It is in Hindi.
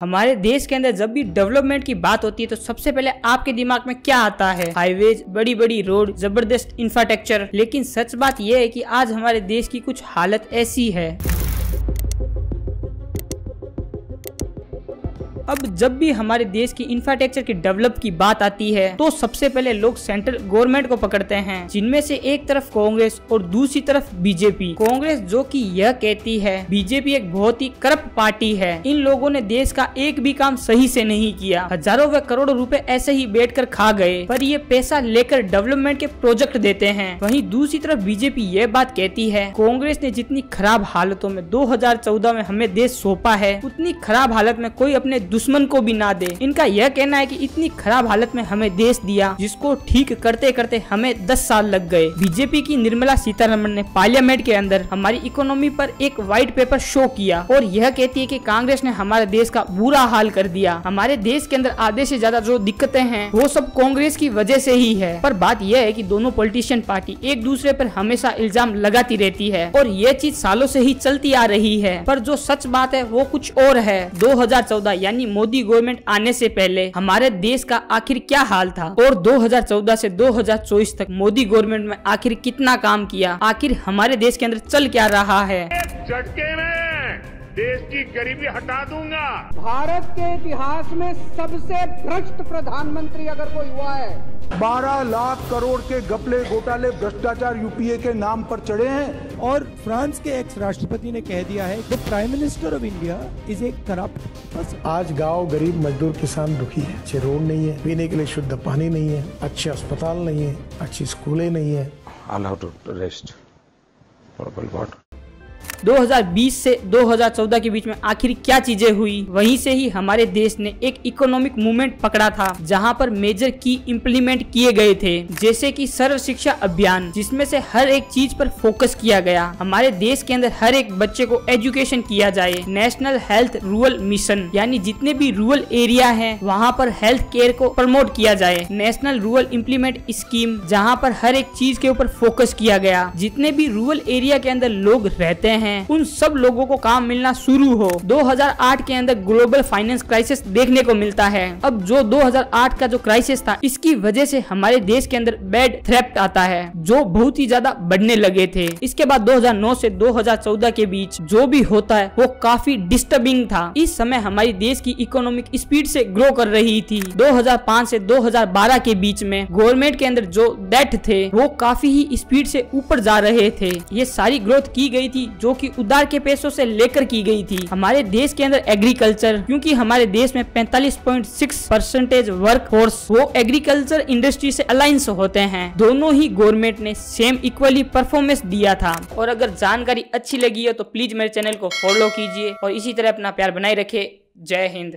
हमारे देश के अंदर जब भी डेवलपमेंट की बात होती है तो सबसे पहले आपके दिमाग में क्या आता है? हाईवेज, बड़ी बड़ी रोड, जबरदस्त इंफ्रास्ट्रक्चर। लेकिन सच बात यह है कि आज हमारे देश की कुछ हालत ऐसी है। अब जब भी हमारे देश की इंफ्रास्ट्रक्चर की डेवलप की बात आती है तो सबसे पहले लोग सेंट्रल गवर्नमेंट को पकड़ते हैं, जिनमें से एक तरफ कांग्रेस और दूसरी तरफ बीजेपी। कांग्रेस जो कि यह कहती है बीजेपी एक बहुत ही करप्ट पार्टी है, इन लोगों ने देश का एक भी काम सही से नहीं किया, हजारों व करोड़ों रुपए ऐसे ही बैठकर खा गए, पर ये पैसा लेकर डेवलपमेंट के प्रोजेक्ट देते हैं। वहीं दूसरी तरफ बीजेपी यह बात कहती है कांग्रेस ने जितनी खराब हालतों में 2014 में हमें देश सौंपा है, उतनी खराब हालत में कोई अपने दुश्मन को भी ना दे। इनका यह कहना है कि इतनी खराब हालत में हमें देश दिया जिसको ठीक करते करते हमें 10 साल लग गए। बीजेपी की निर्मला सीतारमण ने पार्लियामेंट के अंदर हमारी इकोनॉमी पर एक व्हाइट पेपर शो किया और यह कहती है कि कांग्रेस ने हमारे देश का बुरा हाल कर दिया। हमारे देश के अंदर आधे से ज्यादा जो दिक्कतें हैं वो सब कांग्रेस की वजह से ही है। पर बात यह है कि दोनों पॉलिटिशियन पार्टी एक दूसरे पर हमेशा इल्जाम लगाती रहती है और यह चीज सालों से ही चलती आ रही है। पर जो सच बात है वो कुछ और है। 2014 यानी मोदी गवर्नमेंट आने से पहले हमारे देश का आखिर क्या हाल था और 2014 से 2024 तक मोदी गवर्नमेंट में आखिर कितना काम किया, आखिर हमारे देश के अंदर चल क्या रहा है। झटके में देश की गरीबी हटा दूंगा। भारत के इतिहास में सबसे भ्रष्ट प्रधानमंत्री अगर कोई हुआ है, 12 लाख करोड़ के घपले घोटाले भ्रष्टाचार यूपीए के नाम पर चढ़े हैं। और फ्रांस के एक्स राष्ट्रपति ने कह दिया है the prime minister of India is a corrupt person. आज गांव गरीब मजदूर किसान दुखी है। अच्छे रोड नहीं है, पीने के लिए शुद्ध पानी नहीं है, अच्छे अस्पताल नहीं है, अच्छी स्कूलें नहीं है। 2020 से 2014 के बीच में आखिर क्या चीजें हुई, वहीं से ही हमारे देश ने एक इकोनॉमिक मूवमेंट पकड़ा था जहां पर मेजर की इम्प्लीमेंट किए गए थे, जैसे कि सर्व शिक्षा अभियान, जिसमें से हर एक चीज पर फोकस किया गया। हमारे देश के अंदर हर एक बच्चे को एजुकेशन किया जाए। नेशनल हेल्थ रूरल मिशन, यानी जितने भी रूरल एरिया है वहाँ पर हेल्थ केयर को प्रमोट किया जाए। नेशनल रूरल इम्प्लीमेंट स्कीम, जहाँ पर हर एक चीज के ऊपर फोकस किया गया। जितने भी रूरल एरिया के अंदर लोग रहते हैं उन सब लोगों को काम मिलना शुरू हो। 2008 के अंदर ग्लोबल फाइनेंस क्राइसिस देखने को मिलता है। अब जो 2008 का जो क्राइसिस था, इसकी वजह से हमारे देश के अंदर बैड थ्रेफ्ट आता है जो बहुत ही ज्यादा बढ़ने लगे थे। इसके बाद 2009 से 2014 के बीच जो भी होता है वो काफी डिस्टर्बिंग था। इस समय हमारी देश की इकोनॉमिक स्पीड से ग्रो कर रही थी। 2005 से 2012 के बीच में गवर्नमेंट के अंदर जो डेट थे वो काफी ही स्पीड से ऊपर जा रहे थे। ये सारी ग्रोथ की गई थी जो कि उधार के पैसों से लेकर की गई थी। हमारे देश के अंदर एग्रीकल्चर, क्योंकि हमारे देश में 45.6% वर्क फोर्स वो एग्रीकल्चर इंडस्ट्री से अलाइंस होते हैं। दोनों ही गवर्नमेंट ने सेम इक्वली परफॉर्मेंस दिया था। और अगर जानकारी अच्छी लगी हो तो प्लीज मेरे चैनल को फॉलो कीजिए और इसी तरह अपना प्यार बनाए रखे। जय हिंद।